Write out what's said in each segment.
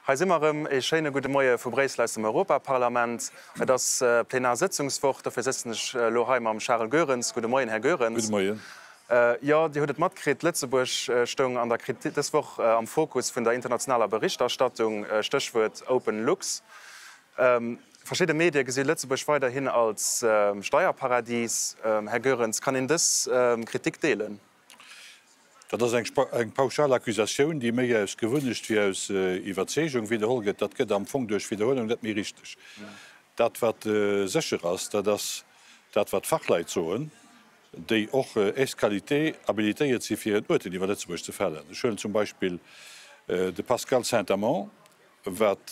Heisimmerem e schöne gute Moie vu Breisleis im Europaparlament, das Plenarsitzungswoch dafür sitzech Loheim am Charles Goerens. Gute Moien, Herr Goerens. Ja, die huet Matkrit Lützeburg Stung an der Kritik deswoch am Fokus vun der internationaler Berichterstattung Stichwort Open Lux. Verschiedene Medien gesehen Lützeburg weiterhin als Steuerparadies. Herr Goerens, kann in das Kritik delen? Dat is eng pauschale Akkusationun, die méi aus gewunnecht wie aus Iwerzegung wiederholget, dat gët am Fong durchch Wiederholung net mir richtig. Dat wat secher ass, dat wat Fachleit zoen, déi och Esqualité habilitéiert sie fir Urte, die Lützeburg ze fällen. Schön zum Beispiel de Pascal Saint-Amand, wat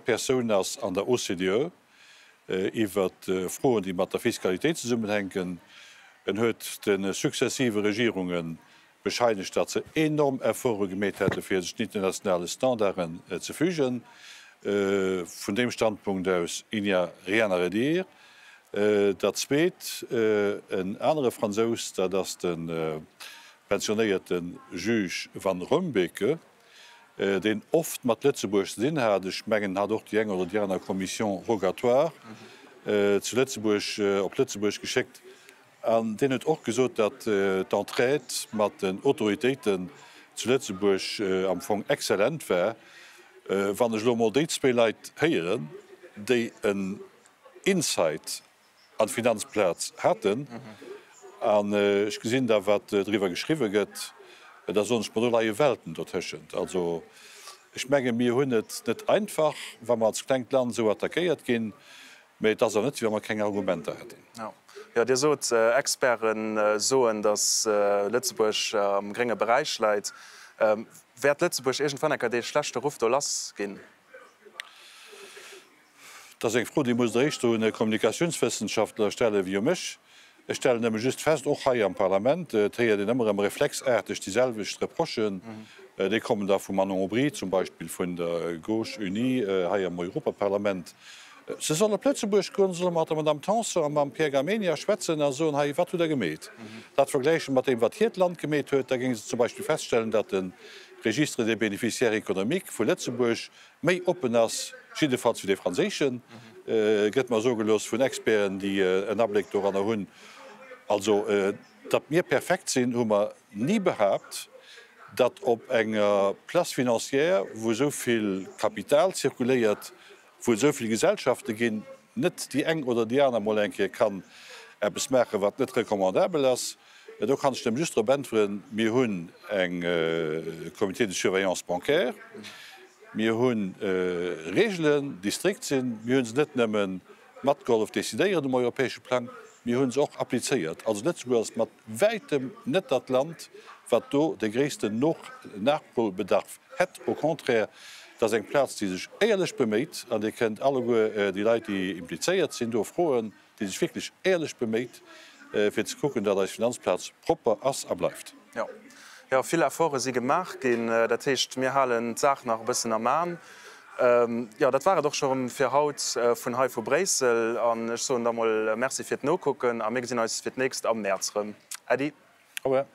Persoun ass an der OCDE iwwer Froen, die mat der Fiskalität ze summen henken, en huet den sukzessive Regierungen bescheinigt, dat ze enorm Erfolge gemet hätte fir sech internationale Standarden ze fügen. Von dem Standpunkt aus Inia Rianaredier. Dat zweet een andere Franzos, dat ass den pensionierten Juge van Rumbeke, den oft mat Lützeburg sinn hadch menggen hat doch die enger oder Diner Kommission rogatoire zu Lützeburg op Lützeburg geschickt. An den het auch gesot, dat d'Entraide mat den Autoritäten zu Lützeburg am Fong exzellent wär, wann ech Lomodeitspeeleit heieren, déi een Insight an Finanzplatz hatten. Ich gesinn da wat drüber geschriwe gëtt, da sonst modularie Welten dort hëschend. Also ich menge mir hunn net einfach, wann man als Klenkland so attackiert gin, méi dat net wie man keine Argumente hätte. Ja, Dir sot Experten soen, dats Lützeburg am geringe Bereich leit. Wär Lützeburg egentwann de schlechte Ruf do lass ginn? Das eng froh, die muss eine Kommunikationswissenschaftler stelle wie misch. Ich stelle nämlich just fest auch hier am Parlament, den immer im reflexartig dieselbecht Reprochen. Die kommen da von Manon Aubry, zum Beispiel von der Gauche Unie, hier im Europaparlament. Sie sollen Plötzeburg kunseln, mat am Tanzer am Pergamenia schwätzen so wat der gemet. Dat vergleichen mat dem wat Land gemet huet, da ging sie zum Beispiel feststellen, dat den Registre der Beneficiaire Ekonomik vu Lützeburg méi open ass Schidefahrt wie de Franzischen, gëtt man so gelos vun Experten, die en Abblick do an der hunn. Also dat mir perfekt sinn, hu man nie behabt, dat op enger Place finanziär, wo soviel Kapital zirkuléiert, wo soviel Gesellschaften gin, net die eng oder die an Molenke kann besmerke, wat net rekommandabel ass. Da kann ich dem just bentren mir hunn eng Komité de Surveillance bancaire, mir hunn Regeln, Distrikt sinn, mir hunn net nëmmen Matgolf desideiert dem europäesche Plan, mir hunn auch appliiert. Also net mat weitem net dat Land, wat do de gréste noch Nachholbedarf het au contraire. Das eng Platz, die sich ehrlich bemäht, an ihr kennt alle die Leute, die impliziert sind, durch Frauen, die sich wirklich ehrlich bemäht, für zu gucken, dass der Finanzplatz proper ass abläuft. Ja. Ja, viele Erfolge sie gemacht, der Tisch mir hallen Sachen noch ein bisschen am Mann. Ja, das war doch schon für Haut von Heu vor Bresel an so mal merci für no gucken, am nächsten für nächst am März. Adi. Oh ja.